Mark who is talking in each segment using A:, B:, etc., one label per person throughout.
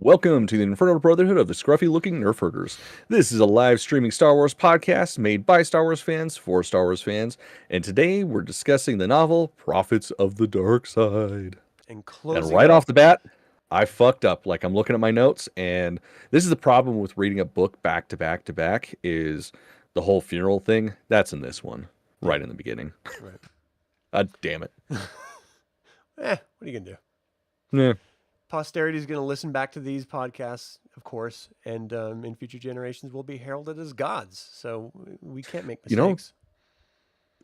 A: Welcome to the Infernal Brotherhood of the Scruffy-looking Nerf herders. This is a live streaming Star Wars podcast made by Star Wars fans for Star Wars fans, and today we're discussing the novel Prophets of the Dark Side.
B: And
A: right off the bat, I fucked up. Like, I'm looking at my notes, and this is the problem with reading a book back to back to back, is the whole funeral thing. That's in this one, right in the beginning.
B: Right.
A: Damn it.
B: What are you going to do?
A: Yeah.
B: Posterity is going to listen back to these podcasts, of course, and in future generations will be heralded as gods. So we can't make mistakes.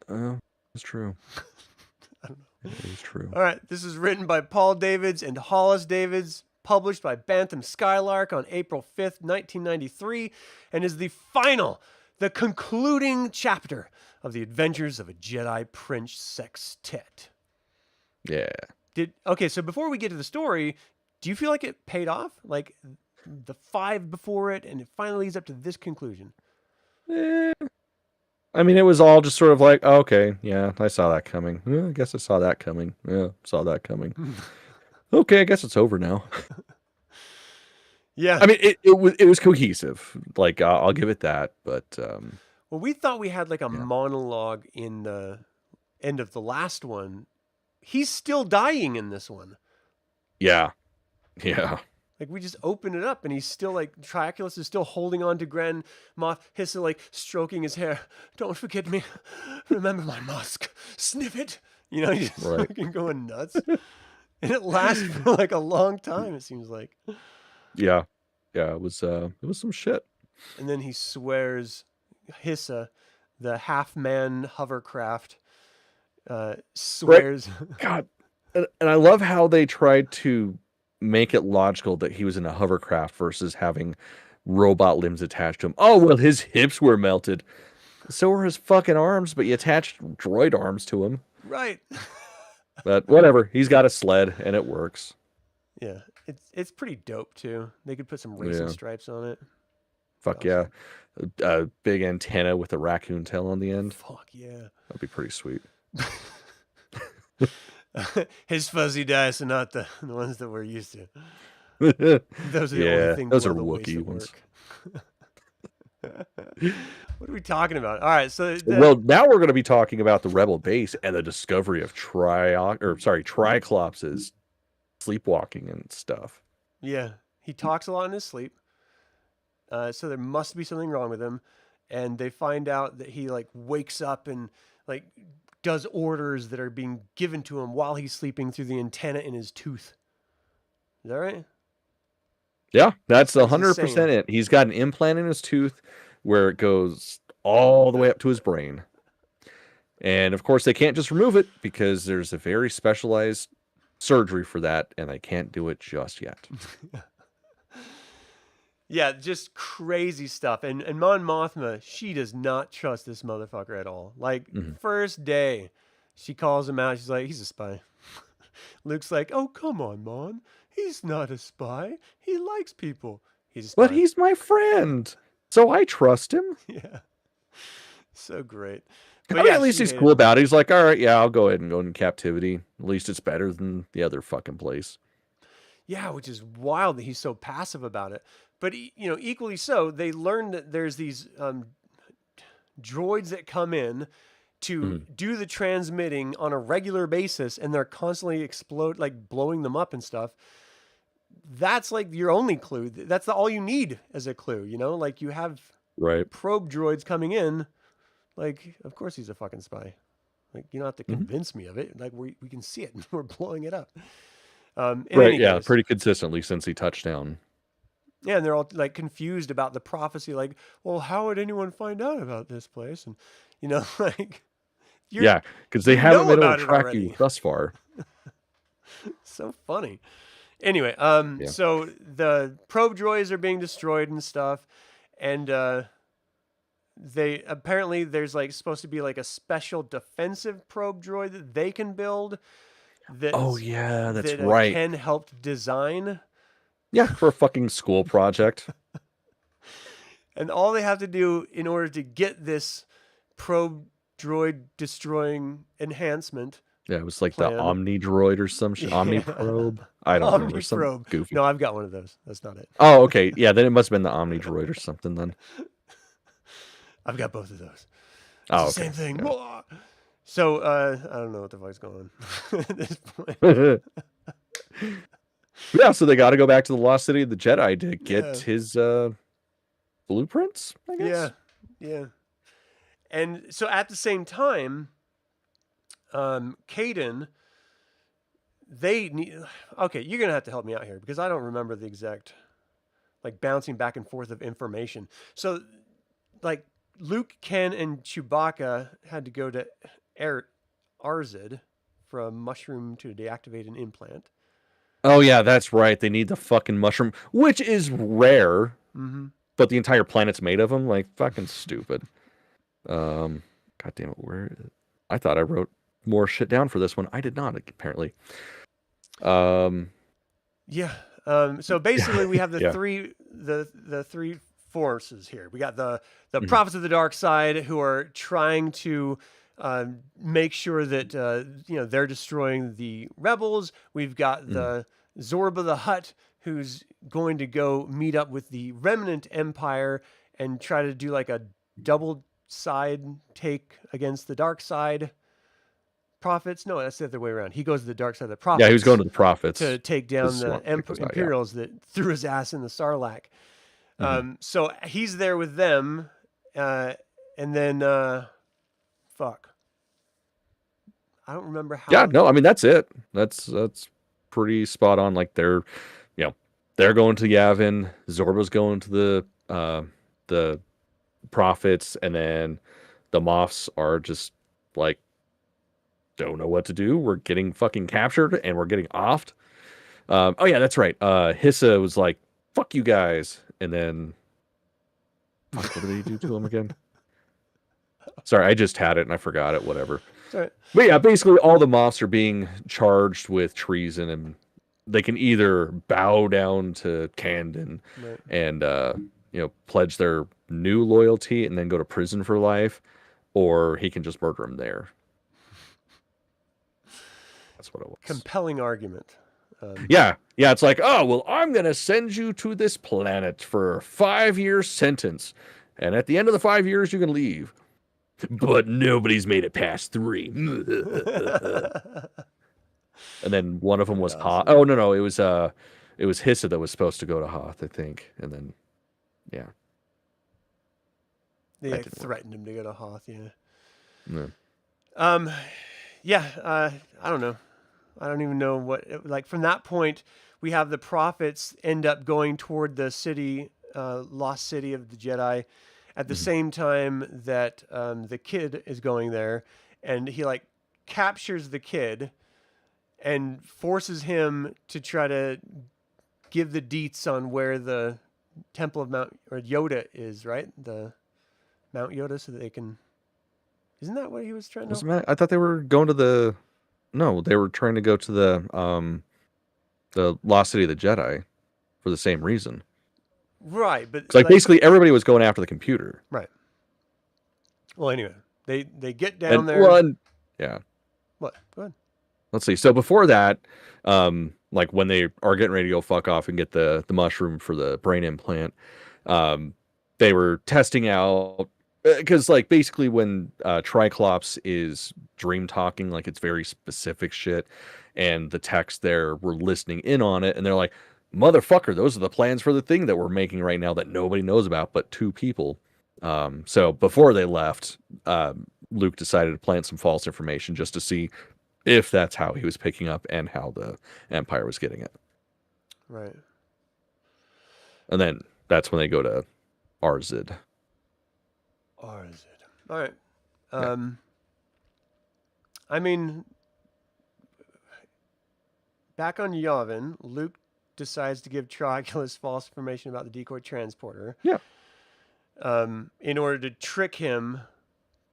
A: It's true.
B: I don't know.
A: It's true.
B: All right. This is written by Paul Davids and Hollace Davids, published by Bantam Skylark on April 5th, 1993, and is the concluding chapter of the adventures of a Jedi Prince sextet.
A: Yeah.
B: So before we get to the story, do you feel like it paid off? Like the 5 before it, and it finally leads up to this conclusion?
A: I mean, it was all just sort of like, oh, okay, yeah, I saw that coming. Yeah, I guess I saw that coming. Yeah, saw that coming. Okay, I guess it's over now.
B: Yeah.
A: I mean, it was cohesive. Like, I'll give it that. But
B: well, we thought we had like a monologue in the end of the last one. He's still dying in this one.
A: Yeah.
B: Like, we just open it up, and he's still like, Triaculus is still holding on to Grand Moff Hissa, like stroking his hair. Don't forget me. Remember my musk. Sniff it. You know, he's fucking going nuts. And it lasts for like a long time, it seems like.
A: Yeah. It was some shit.
B: And then he swears Hissa, the half-man hovercraft, swears.
A: Right. God. And I love how they tried to make it logical that he was in a hovercraft versus having robot limbs attached to him. Oh, well, his hips were melted. So were his fucking arms, but you attached droid arms to him.
B: Right.
A: But whatever. He's got a sled, and it works.
B: Yeah. It's pretty dope, too. They could put some racing stripes on it.
A: Fuck yeah. A big antenna with a raccoon tail on the end.
B: Fuck yeah.
A: That'd be pretty sweet.
B: His fuzzy dice are not the ones that we're used to. Those are the only things.
A: Those are Wookiee ones.
B: What are we talking about? All right, so
A: well, now we're going to be talking about the Rebel base and the discovery of Triclops's sleepwalking and stuff.
B: Yeah, he talks a lot in his sleep. So there must be something wrong with him, and they find out that he like wakes up and like does orders that are being given to him while he's sleeping through the antenna in his tooth. Is that right?
A: Yeah, that's 100% it. He's got an implant in his tooth where it goes all the way up to his brain. And of course, they can't just remove it because there's a very specialized surgery for that, and they can't do it just yet.
B: Yeah, just crazy stuff. And Mon Mothma, she does not trust this motherfucker at all. Like, first day, she calls him out. She's like, he's a spy. Luke's like, oh, come on, Mon. He's not a spy. He likes people. He's a spy.
A: But he's my friend, so I trust him.
B: Yeah. So great.
A: But at least he's cool about it. He's like, all right, yeah, I'll go ahead and go into captivity. At least it's better than the other fucking place.
B: Yeah, which is wild that he's so passive about it. But, you know, equally so, they learn that there's these droids that come in to do the transmitting on a regular basis, and they're constantly blowing them up and stuff. That's like your only clue. That's all you need as a clue, you know? Like, you have probe droids coming in. Like, of course he's a fucking spy. Like, you don't have to convince me of it. Like, we can see it, and we're blowing it up.
A: Case, pretty consistently since he touched down.
B: Yeah, and they're all like confused about the prophecy. Like, well, how would anyone find out about this place? And you know, like,
A: because they haven't been able to track you thus far.
B: So funny. Anyway, so the probe droids are being destroyed and stuff, and they apparently there's like supposed to be like a special defensive probe droid that they can build. That Ken helped design.
A: Yeah, for a fucking school project.
B: And all they have to do in order to get this probe droid destroying enhancement
A: Yeah, it was like the
B: plan.
A: Omni Droid or some shit. Omni Probe. I don't remember. Some
B: Omniprobe.
A: goofy.
B: No, I've got one of those. That's not it.
A: Oh, okay. Yeah, then it must have been the Omni Droid or something then.
B: I've got both of those. It's
A: Oh,
B: the
A: okay.
B: same thing.
A: Yeah.
B: So I don't know what the fuck's going on at this point.
A: Yeah, so they got to go back to the Lost City of the Jedi to get
B: Yeah.
A: his blueprints, I guess.
B: Yeah. And so at the same time, Kadann, they need. Okay, you're gonna have to help me out here because I don't remember the exact, like, bouncing back and forth of information. So, like, Luke, Ken, and Chewbacca had to go to Arzid for a mushroom to deactivate an implant.
A: Oh yeah, that's right. They need the fucking mushroom, which is rare, but the entire planet's made of them. Like, fucking stupid. God damn it, I thought I wrote more shit down for this one. I did not, apparently.
B: Yeah. So basically, we have the
A: Yeah.
B: three forces here. We got the prophets of the dark side who are trying to make sure that they're destroying the rebels. We've got the Zorba the Hutt, who's going to go meet up with the remnant empire and try to do like a double side take against the dark side prophets. No, that's the other way around. He goes to the dark side of the prophets.
A: Yeah, he was going to the prophets
B: to take down the Imperials that threw his ass in the Sarlacc. So he's there with them, and then fuck, I don't remember how.
A: Yeah, no, I mean that's it. That's pretty spot on. Like they're going to Yavin, Zorba's going to the prophets, and then the Moffs are just like, don't know what to do. We're getting fucking captured and we're getting offed. Oh yeah, that's right. Hissa was like, fuck you guys. And then fuck, what did he do to him again? Sorry, I just had it and I forgot it, whatever.
B: Right.
A: But yeah, basically all the Moffs are being charged with treason, and they can either bow down to Kadann and pledge their new loyalty and then go to prison for life, or he can just murder him there. That's what it was.
B: Compelling argument.
A: Yeah, it's like, oh, well, I'm going to send you to this planet for a 5-year sentence. And at the end of the 5 years, you can leave. But nobody's made it past 3. And then one of them was Hoth. Oh, no, it was Hissa that was supposed to go to Hoth, I think. And then, yeah.
B: They threatened him to go to Hoth,
A: Yeah.
B: I don't know. I don't even know what, like, from that point, we have the prophets end up going toward the city, lost city of the Jedi, at the same time that the kid is going there, and he like captures the kid and forces him to try to give the deets on where the Temple of Mount or Yoda is, right? The Mount Yoda, so that they can. Isn't that what he was trying to?
A: I thought they were going to the. No, they were trying to go to the Lost City of the Jedi for the same reason.
B: Right, but
A: like basically everybody was going after the computer.
B: Right. Well, anyway, they get down there.
A: Yeah.
B: What? Go ahead.
A: Let's see. So before that, like when they are getting ready to go fuck off and get the mushroom for the brain implant, they were testing out. Because, like, basically when Triclops is dream talking, like, it's very specific shit, and the text there were listening in on it, and they're like, motherfucker, those are the plans for the thing that we're making right now that nobody knows about but 2 people. So before they left, Luke decided to plant some false information just to see if that's how he was picking up and how the Empire was getting it.
B: Right.
A: And then that's when they go to Arzid.
B: All right. I mean, back on Yavin, Luke decides to give Trioculus false information about the decoy transporter.
A: Yeah.
B: In order to trick him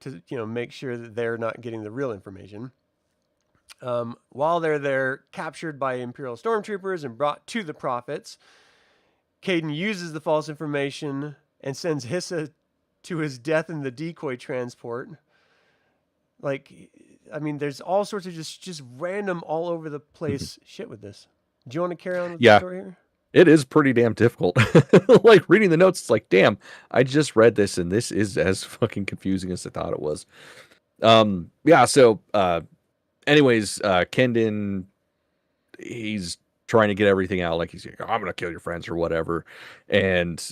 B: to, make sure that they're not getting the real information. While they're there, captured by Imperial stormtroopers and brought to the prophets, Kadann uses the false information and sends Hissa to his death in the decoy transport. Like, I mean, there's all sorts of just random, all over the place shit with this. Do you want to carry on with the
A: Yeah,
B: story here?
A: it is pretty damn difficult. Like reading the notes, it's like, damn, I just read this and this is as fucking confusing as I thought it was. Yeah, so anyways, Kendon, he's trying to get everything out, like he's like, I'm gonna kill your friends or whatever. And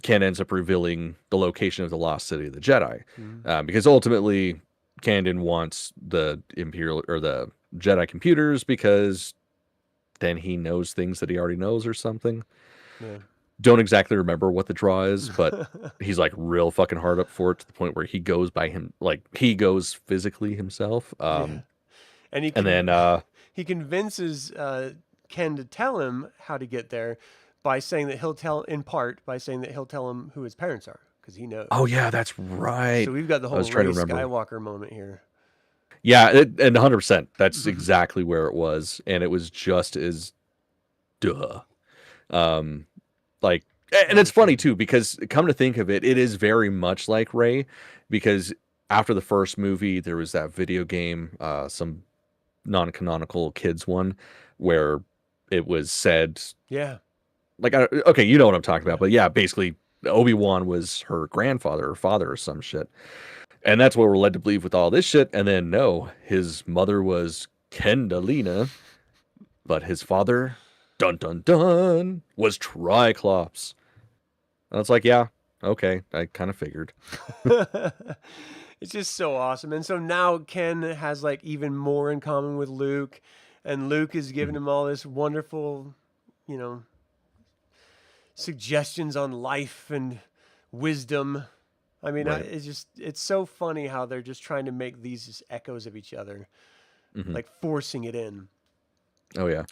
A: Ken ends up revealing the location of the lost city of the Jedi. Because ultimately Kendon wants the Imperial or the Jedi computers because then he knows things that he already knows or something.
B: Yeah.
A: Don't exactly remember what the draw is, but he's like real fucking hard up for it to the point where he goes by him, like he goes physically himself.
B: Yeah. And
A: And then
B: he convinces Ken to tell him how to get there by saying that he'll tell him who his parents are because he knows.
A: oh yeah, that's right.
B: So we've got the
A: I
B: whole
A: was
B: Rey
A: trying to remember.
B: Skywalker moment here.
A: Yeah, and 100%. That's exactly where it was, and it was just as duh. Like, and it's funny too because come to think of it, it is very much like Rey, because after the first movie, there was that video game, some non-canonical kids one, where it was said,
B: Yeah.
A: like, okay, you know what I'm talking about, but yeah, basically Obi-Wan was her grandfather or father or some shit. And that's what we're led to believe with all this shit. And then, no, his mother was Kendalina, but his father, dun dun dun, was Triclops. And it's like, yeah, okay, I kind of figured.
B: It's just so awesome. And so now Ken has like even more in common with Luke, and Luke is giving him all this wonderful, you know, suggestions on life and wisdom. I mean,
A: Right.
B: it's so funny how they're just trying to make these just echoes of each other, like forcing it in.
A: Oh, yeah.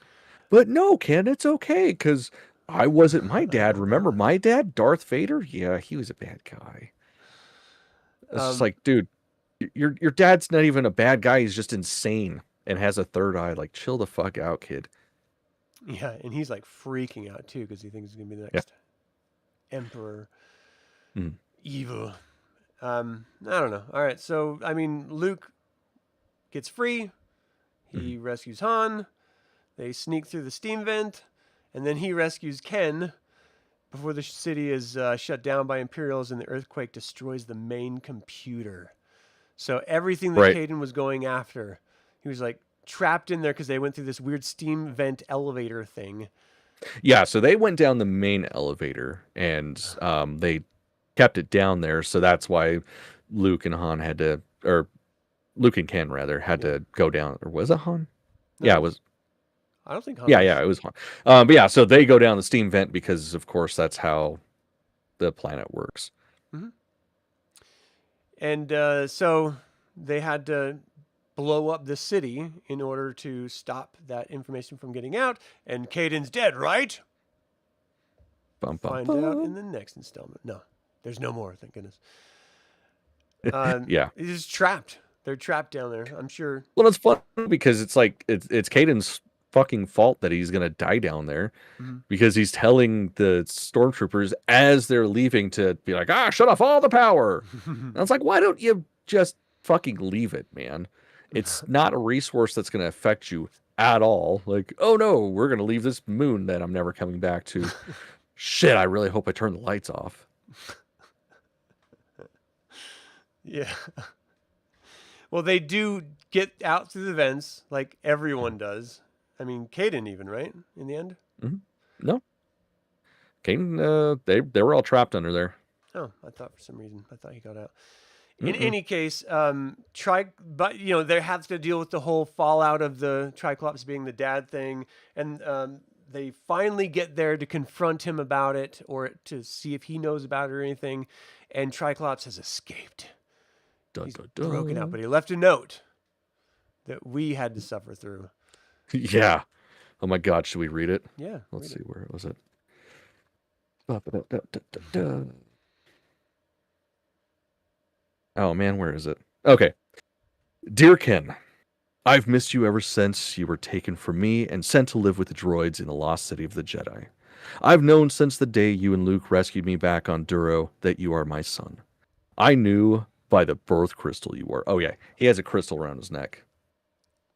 A: But no, Ken, it's okay, because I wasn't my dad. Remember my dad, Darth Vader? Yeah, he was a bad guy. It's just like, dude, your dad's not even a bad guy. He's just insane and has a third eye. Like, chill the fuck out, kid.
B: Yeah, and he's like freaking out too because he thinks he's gonna be the
A: Yeah.
B: next emperor.
A: Mm.
B: Evil. I don't know. All right, so I mean, Luke gets free. He rescues Han. They sneak through the steam vent, and then he rescues Ken before the city is shut down by Imperials and the earthquake destroys the main computer. So everything that
A: Right.
B: Kadann was going after, he was like trapped in there because they went through this weird steam vent elevator thing.
A: Yeah, so they went down the main elevator and they kept it down there. So that's why Luke and Han had to, or Luke and Ken rather, had to go down. Or was it Han?
B: No,
A: Yeah, it was.
B: I don't think Han
A: Yeah,
B: was.
A: yeah, it was Han. But yeah, so they go down the steam vent because, of course, that's how the planet works.
B: And so they had to blow up the city in order to stop that information from getting out. And Kadann's dead, right?
A: Bum, bum,
B: Find
A: bum.
B: out in the next installment. No, there's no more. Thank goodness.
A: Yeah.
B: He's just trapped. They're trapped down there. I'm sure.
A: Well, it's fun because it's like it's Caden's fucking fault that he's gonna die down there because he's telling the stormtroopers as they're leaving to be like, shut off all the power. And it's like, why don't you just fucking leave it, man? It's not a resource that's gonna affect you at all. Like, oh no, we're gonna leave this moon that I'm never coming back to. Shit, I really hope I turn the lights off.
B: Yeah. Well, they do get out through the vents like everyone does. I mean, Kadann even, right? In the end?
A: No. Caden, they were all trapped under there.
B: Oh, I thought for some reason I thought he got out. In any case, but you know they have to deal with the whole fallout of the Triclops being the dad thing, and they finally get there to confront him about it or to see if he knows about it or anything. And Triclops has escaped. He's broken out, but he left a note that we had to suffer through.
A: Yeah. Oh my God, should we read it?
B: Yeah.
A: Let's see, where was it? Oh man, where is it? Okay. Dear Ken, I've missed you ever since you were taken from me and sent to live with the droids in the lost city of the Jedi. I've known since the day you and Luke rescued me back on Duro that you are my son. I knew by the birth crystal you wore. Oh yeah, he has a crystal around his neck.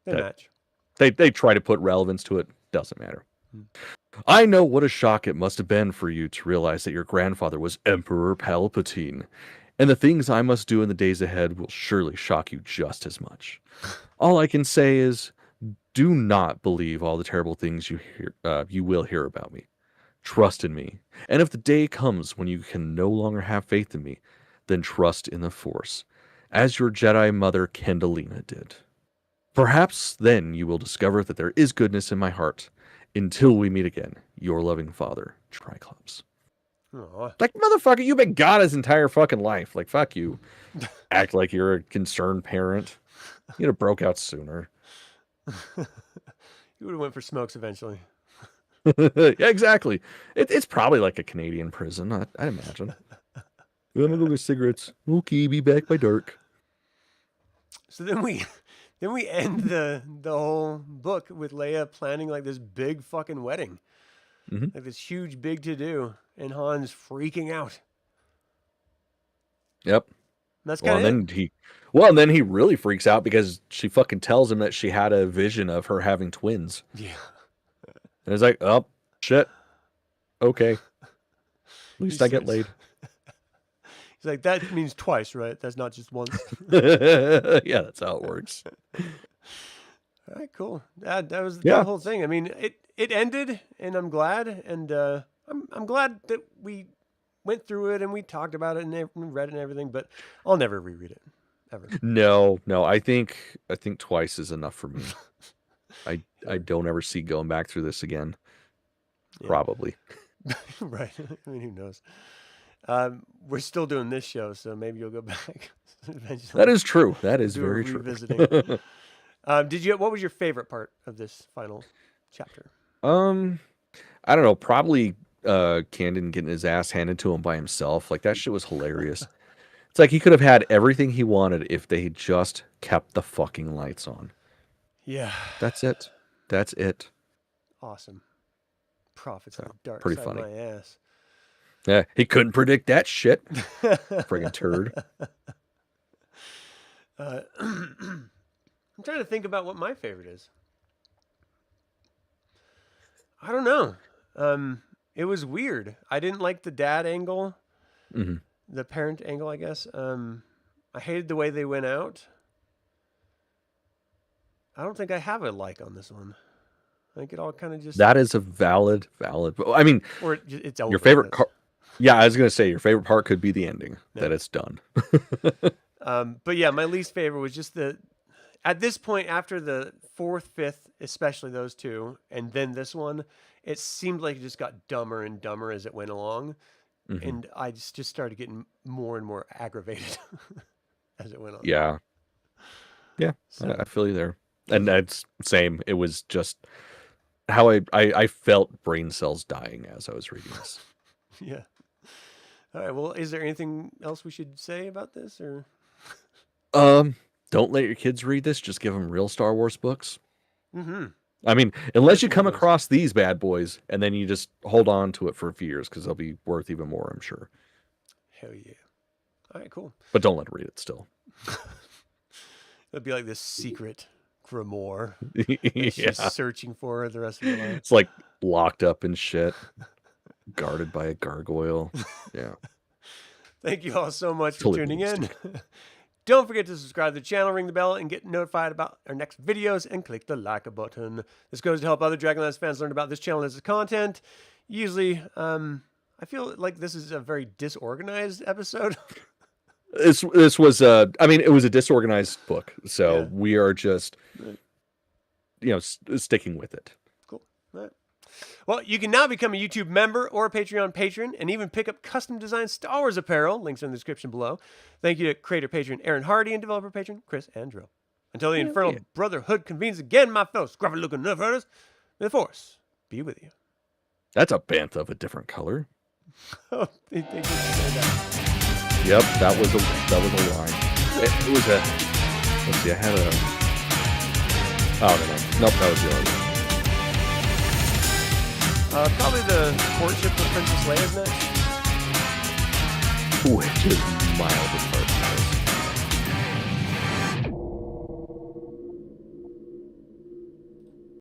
B: They match.
A: They try to put relevance to it. Doesn't matter. I know what a shock it must have been for you to realize that your grandfather was Emperor Palpatine, and the things I must do in the days ahead will surely shock you just as much. All I can say is, do not believe all the terrible things you will hear about me. Trust in me, and if the day comes when you can no longer have faith in me, then trust in the Force, as your Jedi mother Kendalina did. Perhaps then you will discover that there is goodness in my heart. Until we meet again, your loving father, Triclops.
B: Aww.
A: Like, motherfucker, you've been God his entire fucking life. Like, fuck you. Act like you're a concerned parent. You'd have broke out sooner.
B: You would have went for smokes eventually.
A: Yeah, exactly. It's probably like a Canadian prison, I'd imagine. I'm gonna go get cigarettes. Okay, be back by dark.
B: So then we end the whole book with Leia planning like this big fucking wedding. Like this huge big to-do, and Han's freaking out.
A: Yep.
B: That's kind of
A: and then he really freaks out because she fucking tells him that she had a vision of her having twins.
B: Yeah.
A: And he's like, oh, shit. Okay. At least I get laid.
B: He's like, that means twice, right? That's not just once.
A: Yeah, that's how it works.
B: All right, cool. That was the whole thing. I mean, it ended, and I'm glad, and I'm glad that we went through it and we talked about it and read it and everything. But I'll never reread it ever.
A: No. I think twice is enough for me. I don't ever see going back through this again. Yeah. Probably.
B: Right. I mean, who knows? We're still doing this show, so maybe you'll go back eventually.
A: That is true. That is very true.
B: What was your favorite part of this final chapter?
A: I don't know. Probably Kadann getting his ass handed to him by himself. Like, that shit was hilarious. It's like he could have had everything he wanted if they had just kept the fucking lights on.
B: Yeah.
A: That's it.
B: Awesome. Prophets on the dark
A: pretty
B: side
A: funny.
B: of my ass.
A: Yeah, he couldn't predict that shit. Friggin' turd.
B: I'm trying to think about what my favorite is. I don't know. It was weird. I didn't like the dad angle. The parent angle, I guess. I hated the way they went out. I don't think I have a like on this one. I think it all kind of just...
A: That is a valid... I mean,
B: or it's over.
A: Your favorite... Yeah, I was going to say, your favorite part could be the ending, that it's done.
B: But yeah, my least favorite was just at this point, after the 4th, 5th, especially those two, and then this one, it seemed like it just got dumber and dumber as it went along. And I just started getting more and more aggravated as it went on.
A: Yeah. Yeah, so. I feel you there. And that's same. It was just how I felt brain cells dying as I was reading this.
B: Yeah. All right. Well, is there anything else we should say about this, or?
A: Don't let your kids read this. Just give them real Star Wars books. I mean, unless you come across these bad boys, and then you just hold on to it for a few years because they'll be worth even more, I'm sure.
B: Hell yeah. All right, cool.
A: But don't let her read it still.
B: It'll be like this secret grimoire.
A: Yeah.
B: She's searching for the rest of her life.
A: It's like locked up and shit. Guarded by a gargoyle. Yeah.
B: Thank you all so much for tuning in. Don't forget to subscribe to the channel, ring the bell, and get notified about our next videos, and click the like button. This goes to help other Dragonlance fans learn about this channel and its content. Usually, I feel like this is a very disorganized episode.
A: This was I mean, it was a disorganized book, so we are just sticking with it.
B: Cool. All right. Well, you can now become a YouTube member or a Patreon patron, and even pick up custom designed Star Wars apparel. Links in the description below. Thank you to creator patron Aaron Hardy and developer patron Chris Androu. Until the Infernal Brotherhood convenes again, my fellow scruffy looking Nerf herders, may the Force be with you.
A: That's a bantha of a different color.
B: Oh, they just said that.
A: Yep, that was a line. It was a... Let's see, I had a... Oh, no. Nope, that was the other one.
B: Probably the courtship of Princess Leia, isn't it?
A: Which is mild at first.